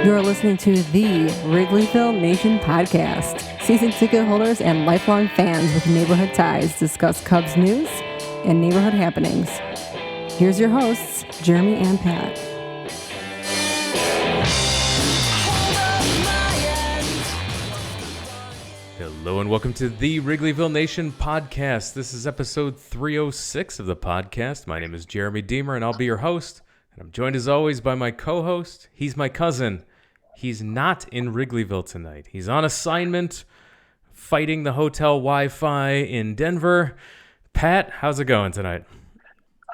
You're listening to the Wrigleyville Nation podcast. Season ticket holders and lifelong fans with neighborhood ties discuss Cubs news and neighborhood happenings. Here's your hosts, Jeremy and Pat. Hello and welcome to the Wrigleyville Nation podcast. This is episode 306 of the podcast. My name is Jeremy Deemer and I'll be your host. And I'm joined as always by my co-host. He's my cousin. He's not in Wrigleyville tonight. He's on assignment fighting the hotel Wi-Fi in Denver. Pat, how's it going tonight?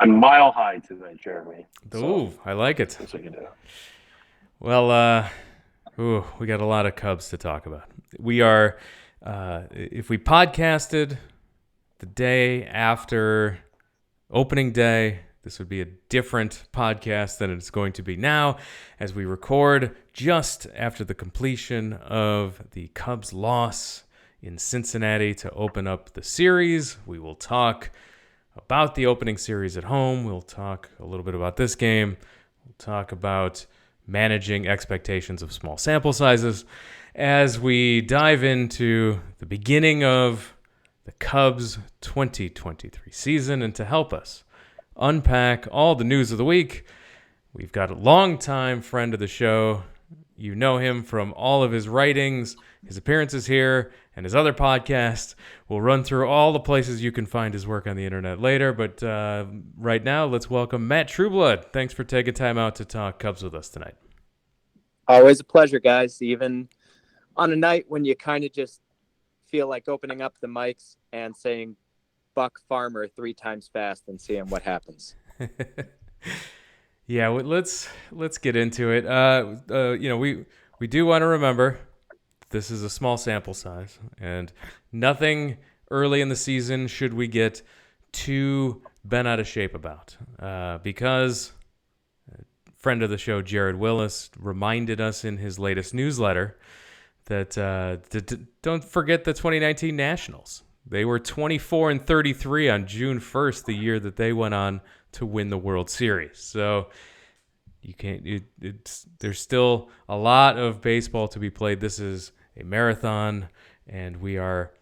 I'm mile high tonight, Jeremy. Ooh, I like it. That's what you do. Well, we got a lot of Cubs to talk about. We are, if we podcasted the day after opening day, this would be a different podcast than it's going to be now, as we record just after the completion of the Cubs' loss in Cincinnati to open up the series. We will talk about the opening series at home. We'll talk a little bit about this game. We'll talk about managing expectations of small sample sizes as we dive into the beginning of the Cubs' 2023 season. And to help us unpack all the news of the week, we've got a longtime friend of the show. You know him from all of his writings, his appearances here, and his other podcasts. We'll run through all the places you can find his work on the internet later, but right now, let's welcome Matt Trueblood. Thanks for taking time out to talk Cubs with us tonight. Always a pleasure, guys, even on a night when you kind of just feel like opening up the mics and saying Buck Farmer 3 times fast and seeing what happens. Yeah, let's get into it. We do want to remember this is a small sample size, and nothing early in the season should we get too bent out of shape about, because a friend of the show, Jared Willis, reminded us in his latest newsletter that don't forget the 2019 Nationals. They were 24-33 on June 1st, the year that they went on to win the World Series. So you can't. There's still a lot of baseball to be played. This is a marathon, and we are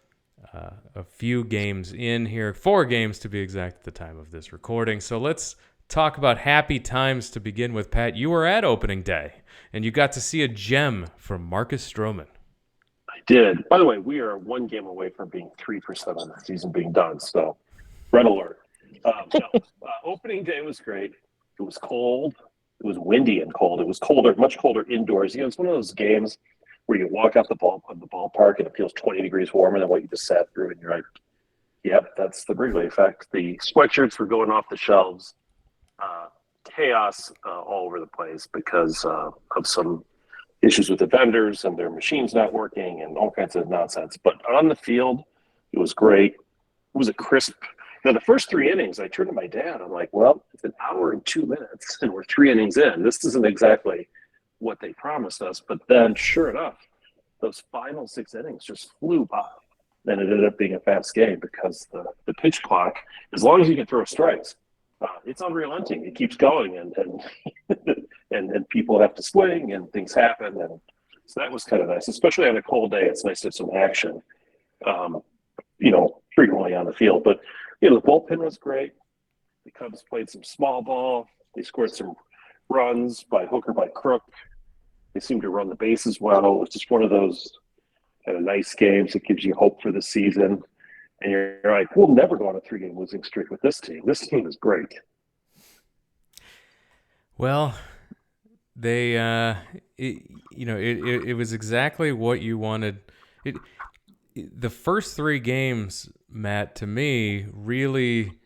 a few games in here, 4 games to be exact at the time of this recording. So let's talk about happy times to begin with. Pat, you were at opening day, and you got to see a gem from Marcus Stroman. I did. By the way, we are 1 game away from being 3% on the season being done, so red alert. Opening day was great. It was cold. It was windy and cold. It was colder, much colder indoors. It's one of those games where you walk out the ballpark and it feels 20 degrees warmer than what you just sat through, and you're like, yep, that's the Wrigley effect. The sweatshirts were going off the shelves. Chaos all over the place because of some issues with the vendors and their machines not working and all kinds of nonsense. But on the field, it was great. It was a crisp. Now, the first 3 innings, I turned to my dad. I'm like, well, it's 1 hour and 2 minutes, and we're 3 innings in. This isn't exactly what they promised us. But then, sure enough, those final 6 innings just flew by. And it ended up being a fast game because the pitch clock, as long as you can throw strikes, it's unrelenting. It keeps going, and people have to swing, and things happen. And so that was kind of nice, especially on a cold day. It's nice to have some action, frequently on the field. But the bullpen was great. The Cubs played some small ball. They scored some runs by hook or by crook. They seemed to run the bases well. It was just one of those kind of nice games that gives you hope for the season. And you're like, we'll never go on a 3-game losing streak with this team. This team is great. Well, they, it was exactly what you wanted. The first 3 games, Matt, to me, really,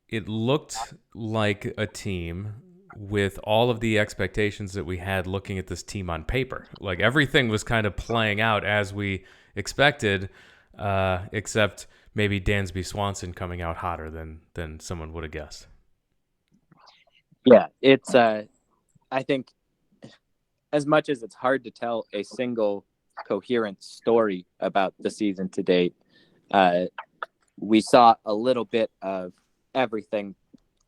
it looked like a team with all of the expectations that we had looking at this team on paper. Like everything was kind of playing out as we expected, except maybe Dansby Swanson coming out hotter than someone would have guessed. Yeah, it's I think as much as it's hard to tell a single coherent story about the season to date, we saw a little bit of everything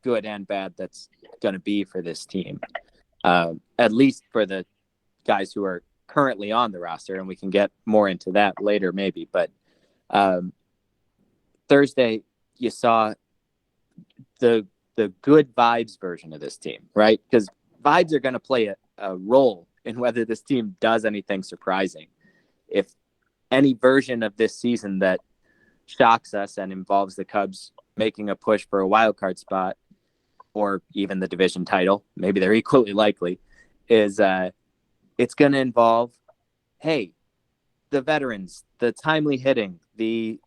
good and bad that's going to be for this team, at least for the guys who are currently on the roster, and we can get more into that later maybe. But Thursday, you saw the good vibes version of this team, right? Because vibes are going to play a role in whether this team does anything surprising. If any version of this season that shocks us and involves the Cubs making a push for a wild card spot or even the division title, maybe they're equally likely, is it's going to involve, hey, the veterans, the timely hitting, the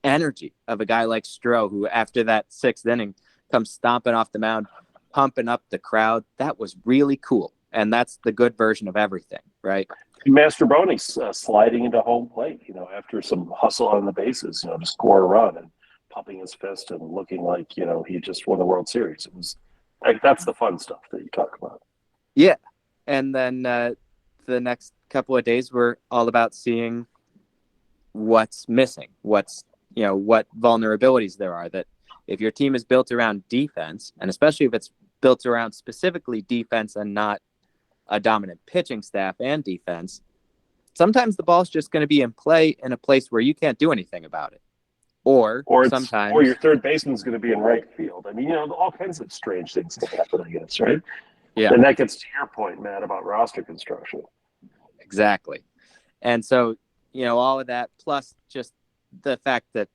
energy of a guy like Stroh, who after that 6th inning comes stomping off the mound, pumping up the crowd. That was really cool. And that's the good version of everything, right? Mastrobuoni sliding into home plate, after some hustle on the bases, to score a run and pumping his fist and looking like, he just won the World Series. It was like, that's the fun stuff that you talk about. Yeah. And then the next couple of days were all about seeing what's missing, what vulnerabilities there are, that if your team is built around defense, and especially if it's built around specifically defense and not a dominant pitching staff and defense, sometimes the ball's just going to be in play in a place where you can't do anything about it. Or your third baseman's going to be in right field. I mean, all kinds of strange things can happen, I guess, right? Yeah. And that gets to your point, Matt, about roster construction. Exactly. And so, all of that, plus just the fact that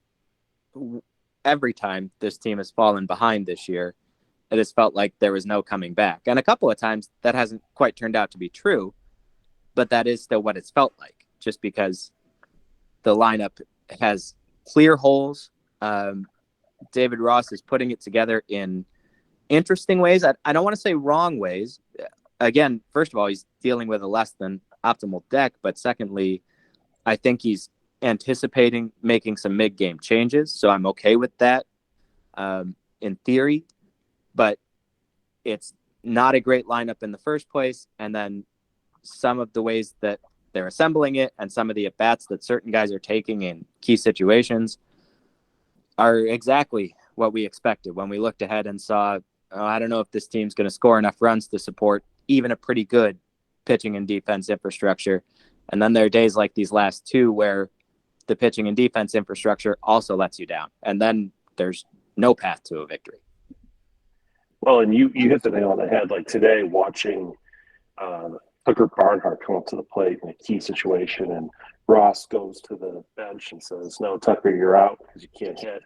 every time this team has fallen behind this year, it has felt like there was no coming back. And a couple of times that hasn't quite turned out to be true, but that is still what it's felt like, just because the lineup has clear holes. David Ross is putting it together in interesting ways. I don't want to say wrong ways. Again, first of all, he's dealing with a less than optimal deck, but secondly, I think he's anticipating making some mid-game changes, so I'm okay with that in theory, but it's not a great lineup in the first place, and then some of the ways that they're assembling it and some of the at-bats that certain guys are taking in key situations are exactly what we expected when we looked ahead and saw, I don't know if this team's going to score enough runs to support even a pretty good pitching and defense infrastructure. And then there are days like these last two where the pitching and defense infrastructure also lets you down. And then there's no path to a victory. Well, and you hit the nail on the head. Like today, watching Tucker Barnhart come up to the plate in a key situation, and Ross goes to the bench and says, "No, Tucker, you're out because you can't hit."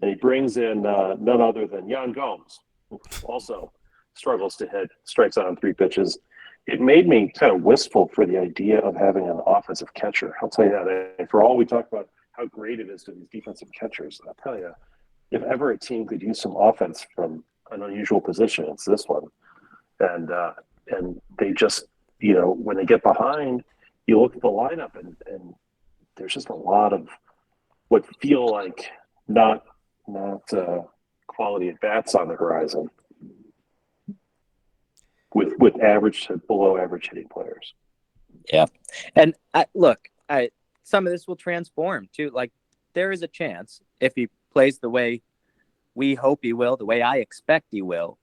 And he brings in none other than Yan Gomes, who also struggles to hit, strikes out on 3 pitches. It made me kind of wistful for the idea of having an offensive catcher. I'll tell you that. And for all we talk about how great it is to these defensive catchers, I'll tell you, if ever a team could use some offense from an unusual position, it's this one. And they just, when they get behind, you look at the lineup and there's just a lot of what feel like not quality at bats on the horizon with average to below average hitting players. Yeah. And some of this will transform too. Like, there is a chance, if he plays the way we hope he will, the way I expect he will,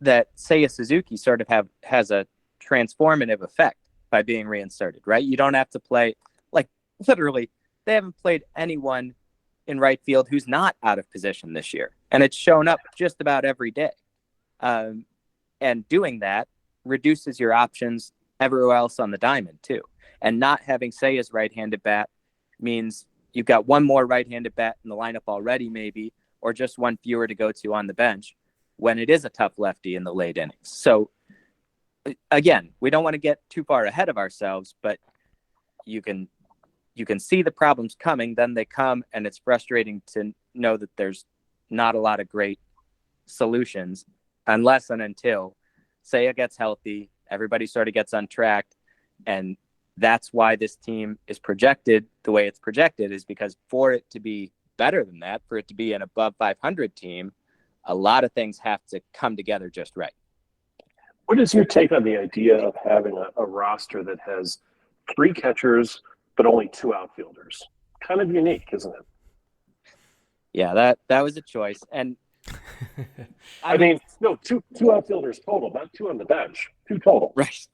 that Seiya Suzuki sort of has a transformative effect by being reinserted, right? You don't have to play, like, literally, they haven't played anyone in right field who's not out of position this year. And it's shown up just about every day. And doing that reduces your options everywhere else on the diamond too. And not having Seiya's right-handed bat means you've got one more right-handed bat in the lineup already, maybe, or just one fewer to go to on the bench when it is a tough lefty in the late innings. So again, we don't want to get too far ahead of ourselves, but you can see the problems coming, then they come, and it's frustrating to know that there's not a lot of great solutions unless and until Seiya gets healthy, everybody sort of gets untracked, and that's why this team is projected the way it's projected, is because for it to be better than that, for it to be an above 500 team, a lot of things have to come together just right. What is your take on the idea of having a roster that has 3 catchers but only 2 outfielders? Kind of unique, isn't it? Yeah, that was a choice. And I mean, no, two outfielders total, not 2 on the bench. 2 total. Right.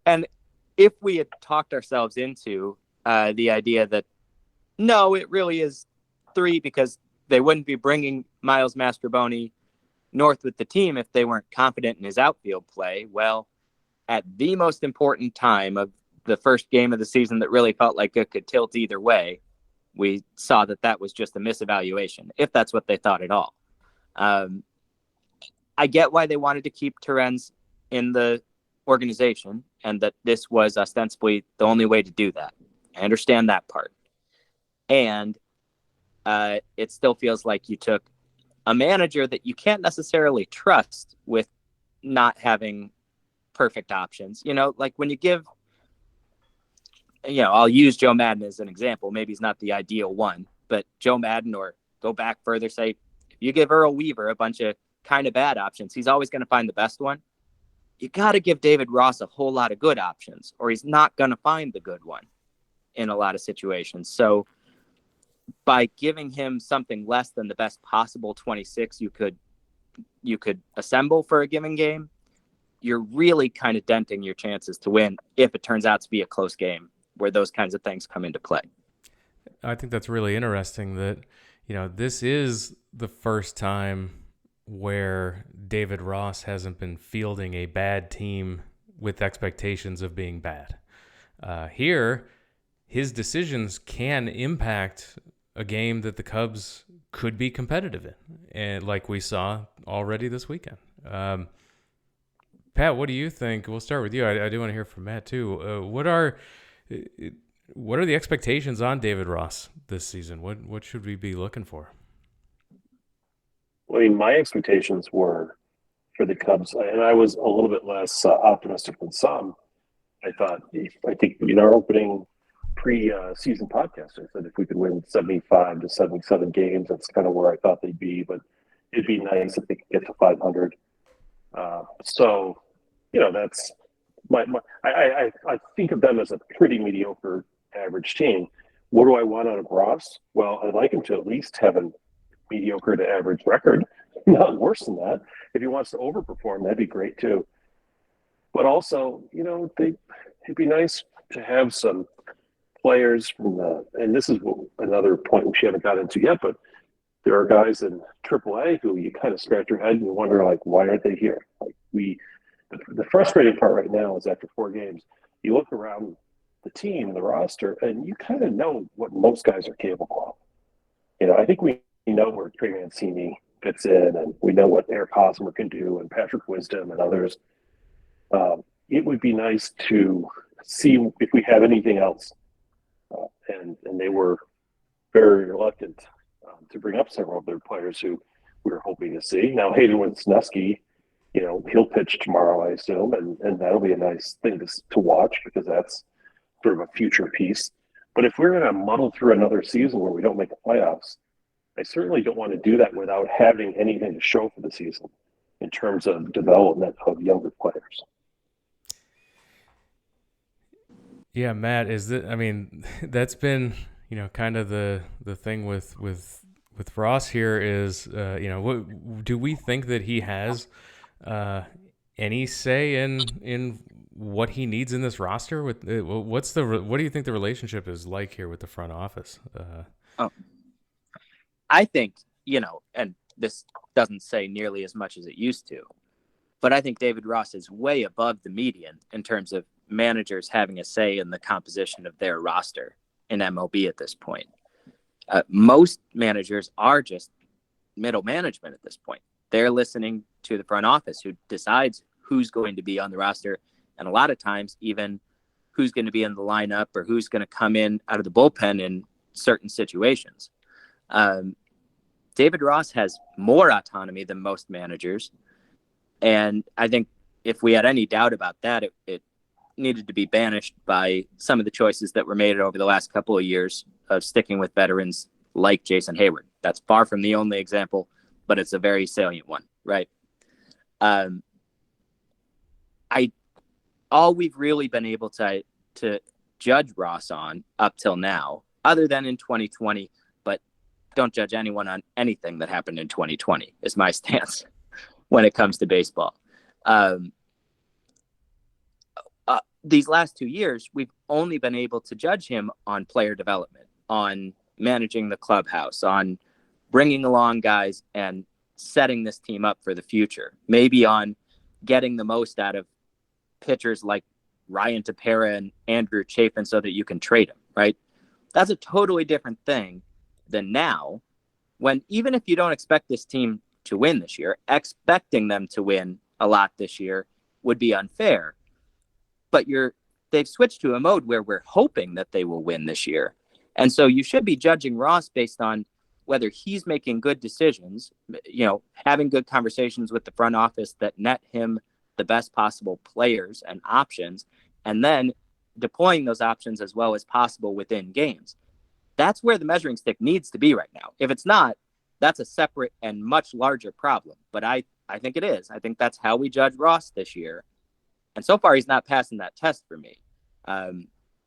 And if we had talked ourselves into the idea that, no, it really is 3 because they wouldn't be bringing Miles Mastrobuoni north with the team if they weren't confident in his outfield play. Well, at the most important time of the first game of the season that really felt like it could tilt either way, we saw that was just a misevaluation, if that's what they thought at all. I get why they wanted to keep Terens in the organization and that this was ostensibly the only way to do that. I understand that part. And it still feels like you took a manager that you can't necessarily trust with not having perfect options. Like when you give, I'll use Joe Madden as an example. Maybe he's not the ideal one, but Joe Madden, or go back further, say, if you give Earl Weaver a bunch of kind of bad options, he's always going to find the best one. You got to give David Ross a whole lot of good options, or he's not going to find the good one in a lot of situations. So by giving him something less than the best possible 26 you could assemble for a given game, you're really kind of denting your chances to win if it turns out to be a close game where those kinds of things come into play. I think that's really interesting that, this is the first time where David Ross hasn't been fielding a bad team with expectations of being bad. Here, his decisions can impact a game that the Cubs could be competitive in, and like we saw already this weekend. Pat, what do you think? We'll start with you. I do want to hear from Matt too. What are the expectations on David Ross this season? What should we be looking for? Well, I mean, my expectations were for the Cubs, and I was a little bit less optimistic than some. I think in our opening pre-season podcast, I said if we could win 75 to 77 games, that's kind of where I thought they'd be. But it'd be nice if they could get to 500. So, that's I think of them as a pretty mediocre average team. What do I want out of Ross? Well, I'd like him to at least have a mediocre to average record, not worse than that. If he wants to overperform, that'd be great too. But also, it'd be nice to have some players from and this is another point which you haven't got into yet, but there are guys in AAA who you kind of scratch your head and you wonder, like, why aren't they here? Like the frustrating part right now is after 4 games, you look around the team, the roster, and you kind of know what most guys are capable of. I think we know where Trey Mancini fits in, and we know what Eric Hosmer can do, and Patrick Wisdom and others. It would be nice to see if we have anything else. And they were very reluctant to bring up several of their players who we were hoping to see. Now, Hayden Wesneski, he'll pitch tomorrow, I assume, and that'll be a nice thing to watch because that's sort of a future piece. But if we're going to muddle through another season where we don't make the playoffs, I certainly don't want to do that without having anything to show for the season in terms of development of younger players. Yeah, Matt, that's been, kind of the thing with Ross here is, do we think that he has any say in what he needs in this roster? What do you think the relationship is like here with the front office? I think, and this doesn't say nearly as much as it used to, but I think David Ross is way above the median in terms of managers having a say in the composition of their roster in MLB at this point. Most managers are just middle management at this point. They're listening to the front office who decides who's going to be on the roster, and a lot of times even who's going to be in the lineup or who's going to come in out of the bullpen in certain situations. David Ross has more autonomy than most managers, and I think if we had any doubt about that, it needed to be banished by some of the choices that were made over the last couple of years of sticking with veterans like Jason Hayward. That's far from the only example, but it's a very salient one, right? All we've really been able to judge Ross on up till now, other than in 2020, but don't judge anyone on anything that happened in 2020 is my stance these last 2 years, we've only been able to judge him on player development, on managing the clubhouse, on bringing along guys and setting this team up for the future, maybe on getting the most out of pitchers like Ryan Tepera and Andrew Chafin so that you can trade him, right? That's a totally different thing than now, when even if you don't expect this team to win this year, expecting them to win a lot this year would be unfair. But they've switched to a mode where we're hoping that they will win this year. And so you should be judging Ross based on whether he's making good decisions, having good conversations with the front office that net him the best possible players and options, and then deploying those options as well as possible within games. That's where the measuring stick needs to be right now. If it's not, that's a separate and much larger problem. But I think it is. I think that's how we judge Ross this year. And so far, he's not passing that test for me.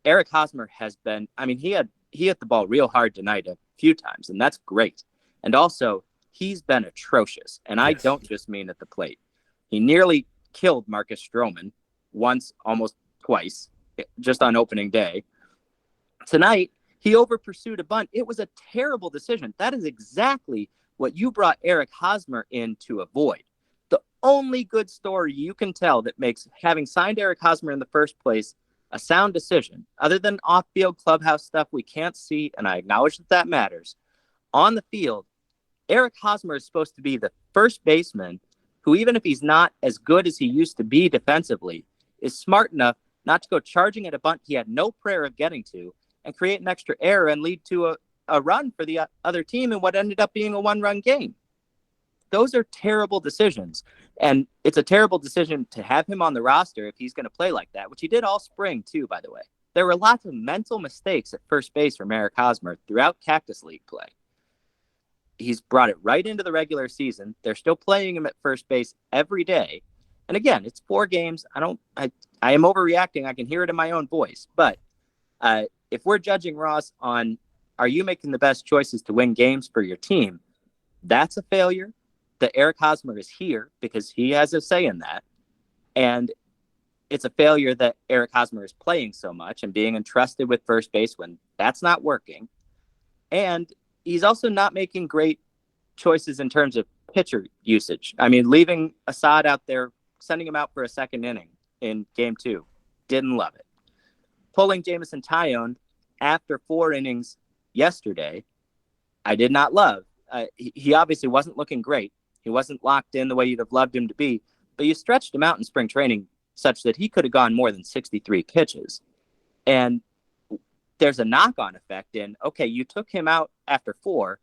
Eric Hosmer has been, he hit the ball real hard tonight a few times, and that's great. And also, he's been atrocious. And I don't just mean at the plate. He nearly killed Marcus Stroman once, almost twice, just on opening day. Tonight, he over-pursued a bunt. It was a terrible decision. That is exactly what you brought Eric Hosmer in to avoid. The only good story you can tell that makes having signed Eric Hosmer in the first place a sound decision, other than off-field clubhouse stuff we can't see, and I acknowledge that matters, on the field, Eric Hosmer is supposed to be the first baseman who, even if he's not as good as he used to be defensively, is smart enough not to go charging at a bunt he had no prayer of getting to and create an extra error and lead to a run for the other team in what ended up being a one-run game. Those are terrible decisions. And it's a terrible decision to have him on the roster if he's going to play like that, which he did all spring too, by the way. There were lots of mental mistakes at first base from Eric Hosmer throughout Cactus League play. He's brought it right into the regular season. They're still playing him at first base every day. And again, it's 4 games. I am overreacting. I can hear it in my own voice. But if we're judging Ross on, are you making the best choices to win games for your team? That's a failure. That Eric Hosmer is here because he has a say in that. And it's a failure that Eric Hosmer is playing so much and being entrusted with first base when that's not working. And he's also not making great choices in terms of pitcher usage. Leaving Assad out there, sending him out for a second inning in game 2, didn't love it. Pulling Jamison Tyone after 4 innings yesterday, I did not love. He obviously wasn't looking great. He wasn't locked in the way you'd have loved him to be, but you stretched him out in spring training such that he could have gone more than 63 pitches. And there's a knock-on effect in, okay, you took him out after 4.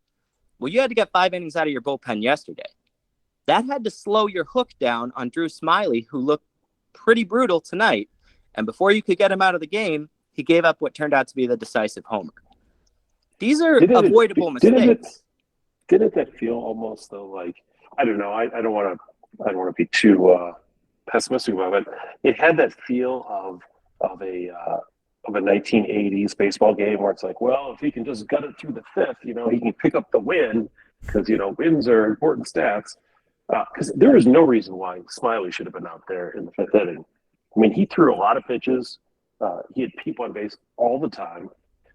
Well, you had to get 5 innings out of your bullpen yesterday. That had to slow your hook down on Drew Smiley, who looked pretty brutal tonight. And before you could get him out of the game, he gave up what turned out to be the decisive homer. These are avoidable mistakes. Didn't that feel almost though like, I don't know, I don't want to be too pessimistic about it. It had that feel of a 1980s baseball game where it's like, well, if he can just gut it through the 5th, he can pick up the win because wins are important stats. Because there is no reason why Smiley should have been out there in the 5th inning. He threw a lot of pitches. He had people on base all the time.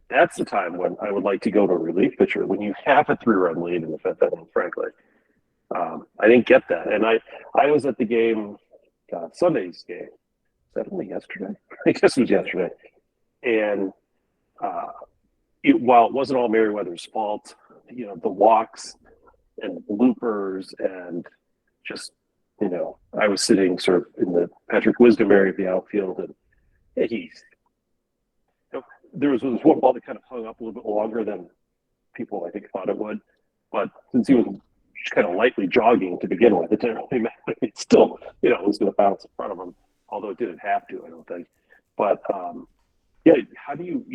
That's the time when I would like to go to a relief pitcher when you have a 3-run lead in the 5th inning, frankly. I didn't get that. And I was at the game, Sunday's game. Was that only yesterday? I guess it was yesterday. And while it wasn't all Merriweather's fault, the walks and bloopers and just, I was sitting sort of in the Patrick Wisdom area of the outfield, and there was one ball that kind of hung up a little bit longer than people, I think, thought it would. But since he was just kind of lightly jogging to begin with, it didn't really matter. It still, it was going to bounce in front of him, although it didn't have to, I don't think. But, how do you,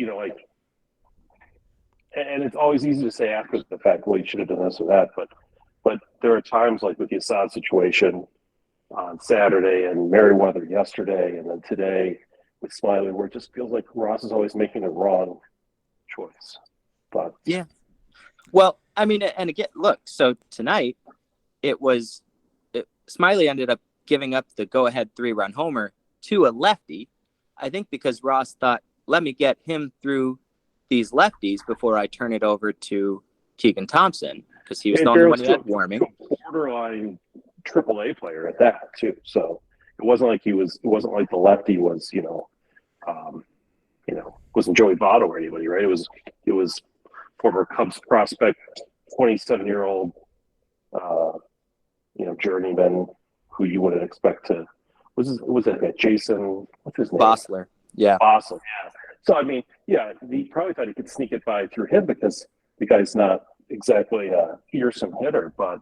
and it's always easy to say after the fact, well, you should have done this or that. But there are times like with the Assad situation on Saturday and Merriweather yesterday and then today with Smiley, where it just feels like Ross is always making the wrong choice. But yeah. Well, and again, look, so tonight Smiley ended up giving up the go-ahead 3-run homer to a lefty I think because Ross thought, let me get him through these lefties before I turn it over to Keegan Thompson, because he was the only one he had warming. Borderline AAA player at that too. So it wasn't like the lefty was, wasn't Joey Votto or anybody, right? It was former Cubs prospect, 27-year-old, journeyman who you wouldn't expect to. Was that guy Jason? What's his name? Bossler. Yeah. Awesome. Yeah. So I mean, yeah, he probably thought he could sneak it by through him because the guy's not exactly a fearsome hitter, but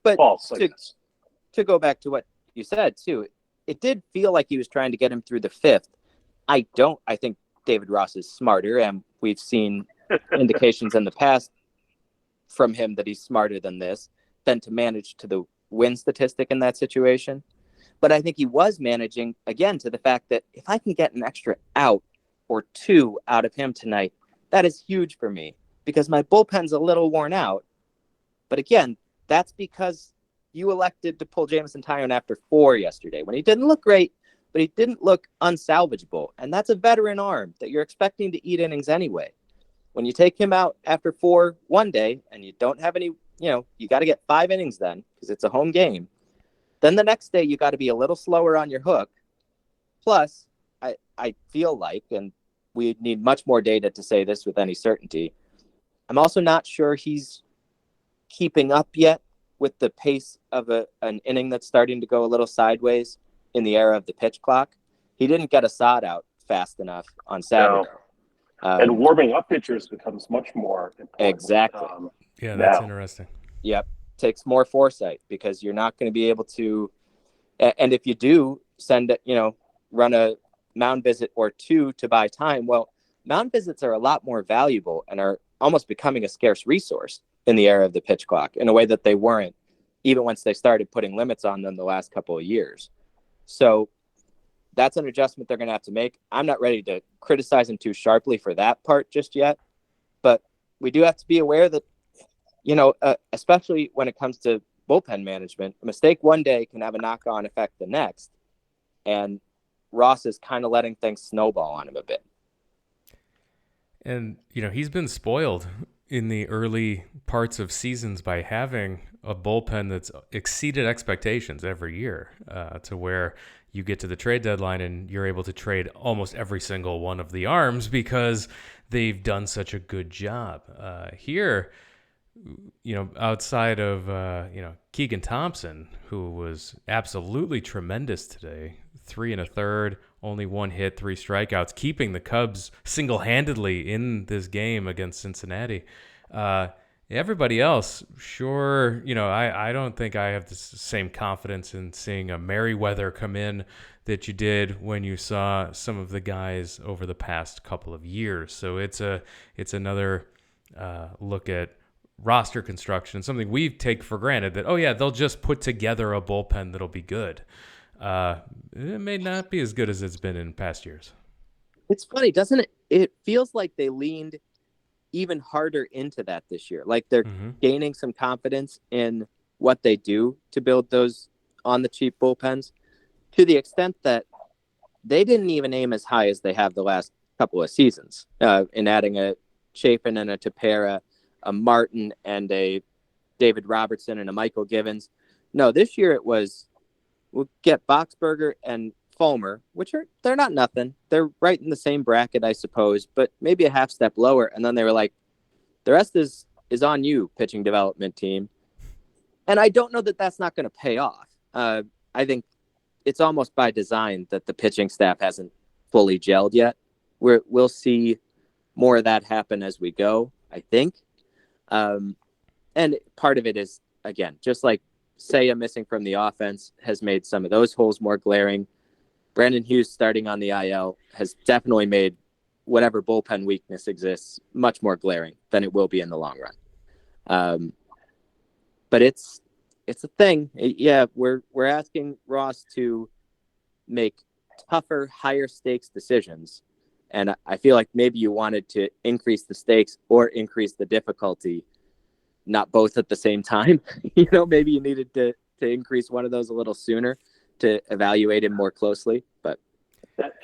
but false. To go back to what you said too, it did feel like he was trying to get him through the fifth. I think David Ross is smarter, and we've seen indications in the past from him that he's smarter than this, than to manage to the win statistic in that situation. But I think he was managing, again, to the fact that if I can get an extra out or two out of him tonight, that is huge for me because my bullpen's a little worn out. But again, that's because you elected to pull Jameson Taillon after 4 yesterday when he didn't look great, but he didn't look unsalvageable. And that's a veteran arm that you're expecting to eat innings anyway. When you take him out after 4 one day and you don't have any, you got to get 5 innings then because it's a home game. Then the next day, you got to be a little slower on your hook. Plus, I feel like, and we need much more data to say this with any certainty, I'm also not sure he's keeping up yet with the pace of an inning that's starting to go a little sideways in the era of the pitch clock. He didn't get a sod out fast enough on Saturday. No. And warming up pitchers becomes much more important. Exactly. That's interesting. Yep. Takes more foresight because you're not going to be able to, and if you do run a mound visit or 2 to buy time, well, mound visits are a lot more valuable and are almost becoming a scarce resource in the era of the pitch clock in a way that they weren't even once they started putting limits on them the last couple of years. So that's an adjustment they're going to have to make. I'm not ready to criticize him too sharply for that part just yet, but we do have to be aware that especially when it comes to bullpen management, a mistake one day can have a knock-on effect the next. And Ross is kind of letting things snowball on him a bit. And, he's been spoiled in the early parts of seasons by having a bullpen that's exceeded expectations every year to where you get to the trade deadline and you're able to trade almost every single one of the arms because they've done such a good job. Here, outside of, Keegan Thompson, who was absolutely tremendous today, 3 1/3, only 1 hit, 3 strikeouts, keeping the Cubs single-handedly in this game against Cincinnati. Everybody else, sure, I don't think I have the same confidence in seeing a Merriweather come in that you did when you saw some of the guys over the past couple of years. So it's another look at roster construction, something we take for granted that, they'll just put together a bullpen that'll be good. It may not be as good as it's been in past years. It's funny, doesn't it? It feels like they leaned even harder into that this year. Like they're gaining some confidence in what they do to build those on the cheap bullpens to the extent that they didn't even aim as high as they have the last couple of seasons in adding a Chapin and a Tepera, a Martin and a David Robertson and a Michael Givens. No, this year it was, we'll get Boxberger and Fulmer, they're not nothing. They're right in the same bracket, I suppose, but maybe a half step lower. And then they were like, the rest is on you, pitching development team. And I don't know that that's not going to pay off. I think it's almost by design that the pitching staff hasn't fully gelled yet. We'll see more of that happen as we go, I think. And part of it is, again, just like Seiya missing from the offense has made some of those holes more glaring. Brandon Hughes starting on the IL has definitely made whatever bullpen weakness exists much more glaring than it will be in the long run. But it's a thing. We're asking Ross to make tougher, higher stakes decisions. And I feel like maybe you wanted to increase the stakes or increase the difficulty, not both at the same time. Maybe you needed to increase one of those a little sooner to evaluate him more closely. But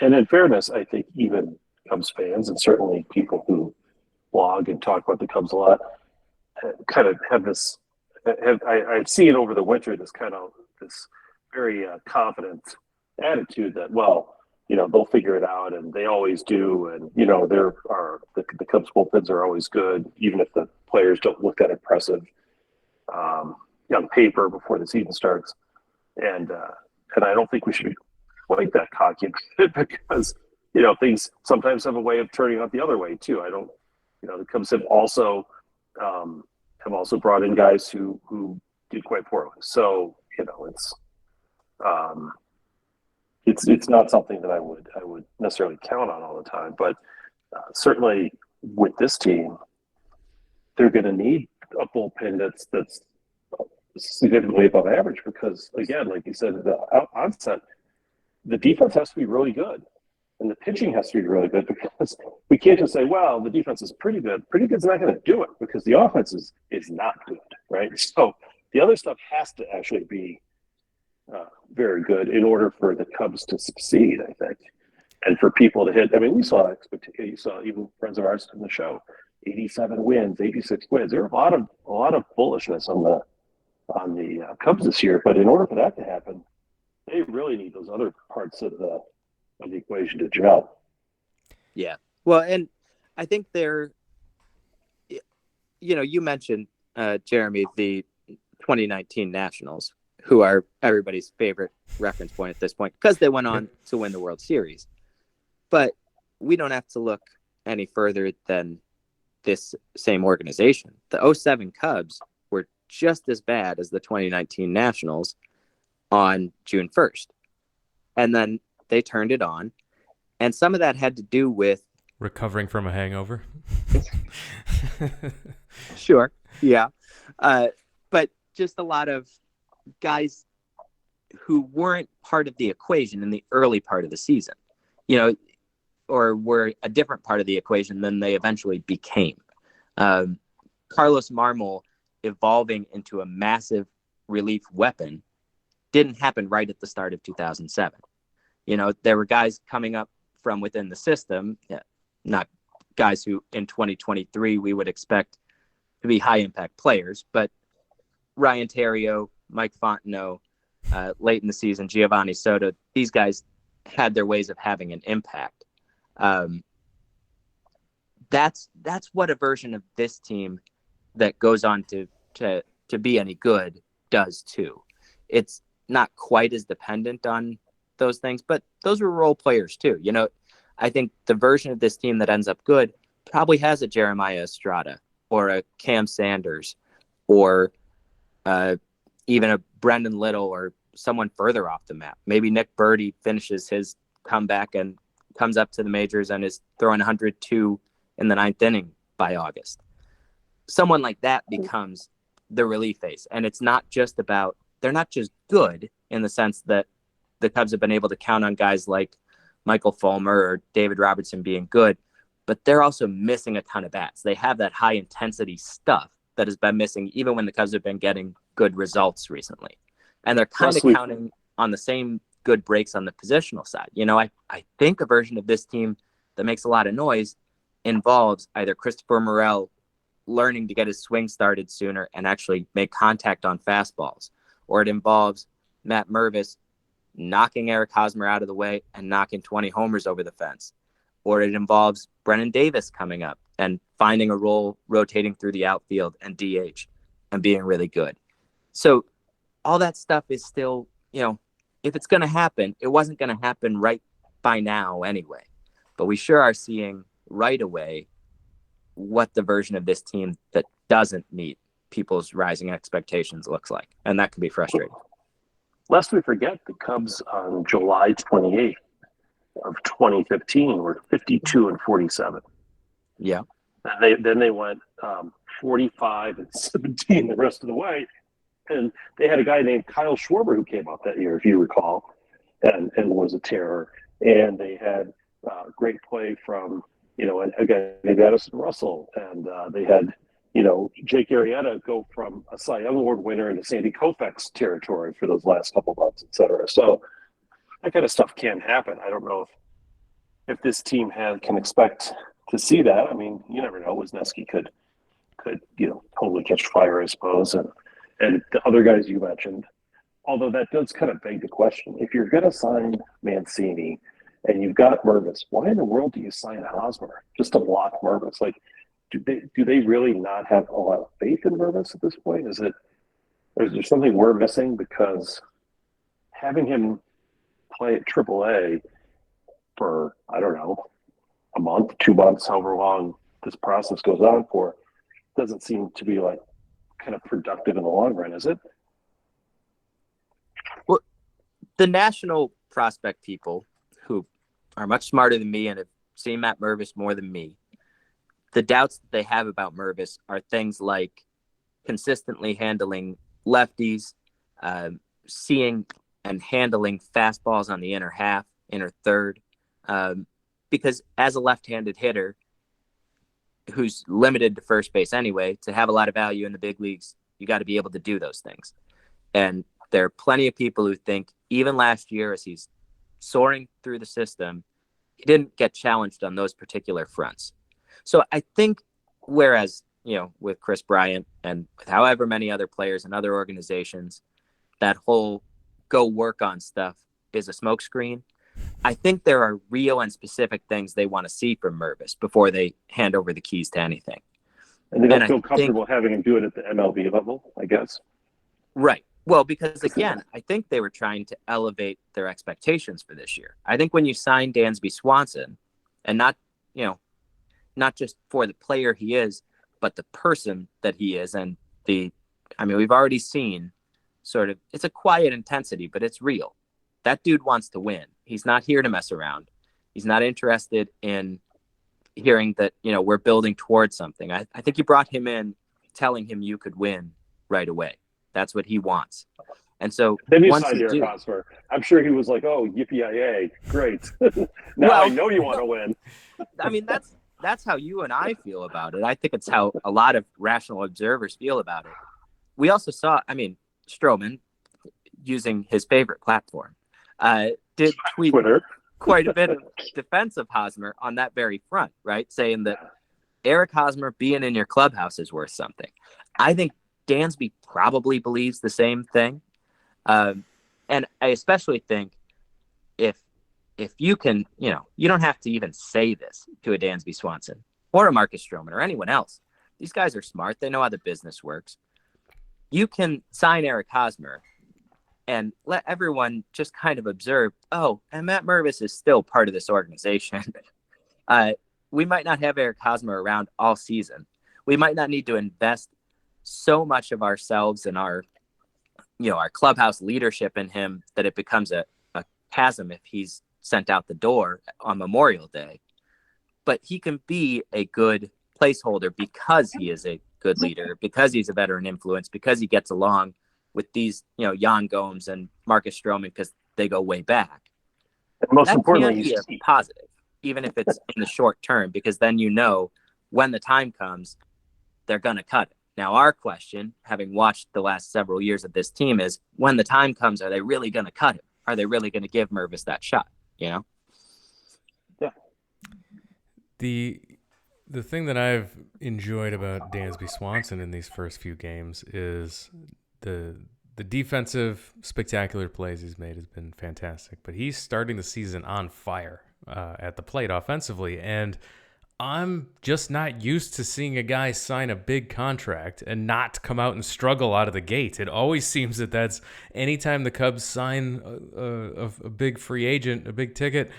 And in fairness, I think even Cubs fans and certainly people who blog and talk about the Cubs a lot kind of have this. I've seen over the winter this very confident attitude that, well, they'll figure it out, and they always do, and the Cubs bullpens are always good, even if the players don't look that impressive on paper before the season starts, and I don't think we should be quite that cocky because things sometimes have a way of turning out the other way too. I don't, the Cubs have also brought in guys who did quite poorly, so it's not something that I would necessarily count on all the time, but certainly with this team, they're going to need a bullpen that's significantly above average because, again, like you said at the onset, the defense has to be really good and the pitching has to be really good because we can't just say, well, the defense is pretty good. Pretty good's not going to do it because the offense is not good, right? So the other stuff has to actually be very good in order for the Cubs to succeed, I think, and for people to hit. I mean, you saw even friends of ours in the show, 87 wins, 86 wins. There were a lot of bullishness on the Cubs this year, but in order for that to happen, they really need those other parts of the equation to gel. Yeah, well, and I think you mentioned Jeremy, the 2019 Nationals, who are everybody's favorite reference point at this point because they went on to win the World Series. But we don't have to look any further than this same organization. The 2007 Cubs were just as bad as the 2019 Nationals on June 1st. And then they turned it on. And some of that had to do with recovering from a hangover. Sure. Yeah. But just a lot of guys who weren't part of the equation in the early part of the season, or were a different part of the equation than they eventually became. Carlos Marmol evolving into a massive relief weapon didn't happen right at the start of 2007. There were guys coming up from within the system, not guys who in 2023 we would expect to be high impact players, but Ryan Theriot, Mike Fontenot, late in the season, Giovanni Soto, these guys had their ways of having an impact. That's what a version of this team that goes on to be any good does too. It's not quite as dependent on those things, but those were role players too. I think the version of this team that ends up good probably has a Jeremiah Estrada or a Cam Sanders or even a Brendan Little or someone further off the map. Maybe Nick Birdie finishes his comeback and comes up to the majors and is throwing 102 in the ninth inning by August. Someone like that becomes the relief ace. And it's not just about, they're not just good in the sense that the Cubs have been able to count on guys like Michael Fulmer or David Robertson being good, but they're also missing a ton of bats. They have that high intensity stuff that has been missing even when the Cubs have been getting good results recently. And they're kind of counting on the same good breaks on the positional side. I think a version of this team that makes a lot of noise involves either Christopher Morel learning to get his swing started sooner and actually make contact on fastballs, or it involves Matt Mervis knocking Eric Hosmer out of the way and knocking 20 homers over the fence, or it involves Brennan Davis coming up and finding a role rotating through the outfield and DH and being really good. So all that stuff is still, if it's going to happen, it wasn't going to happen right by now anyway. But we sure are seeing right away what the version of this team that doesn't meet people's rising expectations looks like. And that can be frustrating. Lest we forget, the Cubs on July 28th of 2015 were 52-47. Yeah. And then they went 45-17 the rest of the way. And they had a guy named Kyle Schwarber who came up that year, if you recall, and was a terror. And they had great play from, a guy named Addison Russell. And they had, Jake Arrieta go from a Cy Young Award winner into Sandy Koufax territory for those last couple months, et cetera. So that kind of stuff can happen. I don't know if if this team can expect to see that. I mean, you never know. Wisniewski could totally catch fire, I suppose, and the other guys you mentioned. Although that does kind of beg the question: if you're going to sign Mancini and you've got Mervis, why in the world do you sign Hosmer just to block Mervis? Like, do they really not have a lot of faith in Mervis at this point? Is there something we're missing? Because having him play at AAA for, I don't know, a month, 2 months, however long this process goes on for, doesn't seem to be like kind of productive in the long run, is it? Well, the national prospect people who are much smarter than me and have seen Matt Mervis more than me, the doubts that they have about Mervis are things like consistently handling lefties, seeing and handling fastballs on the inner half, inner third. Because as a left-handed hitter who's limited to first base anyway, to have a lot of value in the big leagues, you got to be able to do those things. And there are plenty of people who think even last year, as he's soaring through the system, he didn't get challenged on those particular fronts. So I think, whereas, with Chris Bryant and with however many other players and other organizations, that whole go work on stuff is a smokescreen. I think there are real and specific things they want to see from Mervis before they hand over the keys to anything. And they don't feel comfortable having him do it at the MLB level, I guess. Right. Well, because again, I think they were trying to elevate their expectations for this year. I think when you sign Dansby Swanson, and not just for the player he is, but the person that he is, and we've already seen sort of, it's a quiet intensity, but it's real. That dude wants to win. He's not here to mess around. He's not interested in hearing that, we're building towards something. I think you brought him in telling him you could win right away. That's what he wants. And so then you signed Eric Hosmer. I'm sure he was like, oh, yippee-yi-yay, great. Now I know you want to win. I mean, that's how you and I feel about it. I think it's how a lot of rational observers feel about it. We also saw, Stroman, using his favorite platform, did tweet Twitter quite a bit of defense of Hosmer on that very front, right? Saying that Eric Hosmer being in your clubhouse is worth something. I think Dansby probably believes the same thing. And I especially think if you can, you don't have to even say this to a Dansby Swanson or a Marcus Stroman or anyone else. These guys are smart. They know how the business works. You can sign Eric Hosmer and let everyone just kind of observe, oh, and Matt Mervis is still part of this organization. We might not have Eric Hosmer around all season. We might not need to invest so much of ourselves and our clubhouse leadership in him that it becomes a chasm if he's sent out the door on Memorial Day. But he can be a good placeholder because he is a good leader, because he's a veteran influence, because he gets along with these, Jan Gomes and Marcus Stroman, because they go way back. And most importantly, he's positive, even if it's in the short term, because then when the time comes, they're going to cut it. Now, our question, having watched the last several years of this team, is when the time comes, are they really going to cut it? Are they really going to give Mervis that shot? Yeah. The thing that I've enjoyed about Dansby Swanson in these first few games is the defensive spectacular plays he's made has been fantastic, but he's starting the season on fire at the plate offensively, and I'm just not used to seeing a guy sign a big contract and not come out and struggle out of the gate. It always seems that's anytime the Cubs sign a big free agent, a big ticket,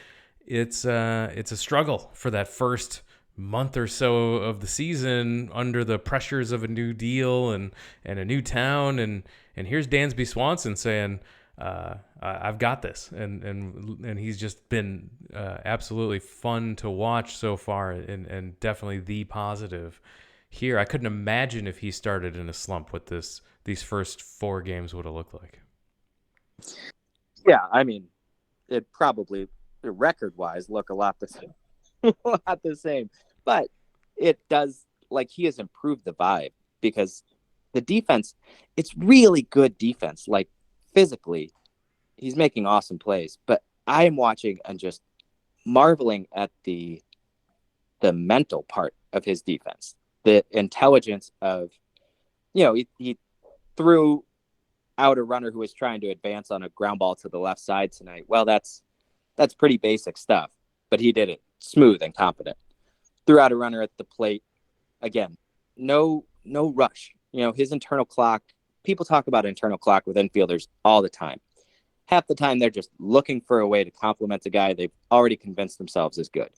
it's a struggle for that first month or so of the season under the pressures of a new deal and a new town. And here's Dansby Swanson saying, I've got this. And he's just been absolutely fun to watch so far and definitely the positive here. I couldn't imagine if he started in a slump what these first 4 games would have looked like. Yeah, it probably, record-wise, look a lot the same. A lot the same. But it does, he has improved the vibe because the defense, it's really good defense. Physically, he's making awesome plays. But I am watching and just marveling at the mental part of his defense, the intelligence of, he threw out a runner who was trying to advance on a ground ball to the left side tonight. Well, that's pretty basic stuff, but he did it smooth and confident. Threw out a runner at the plate. Again, no rush. His internal clock, people talk about internal clock with infielders all the time. Half the time, they're just looking for a way to compliment a guy they've already convinced themselves is good.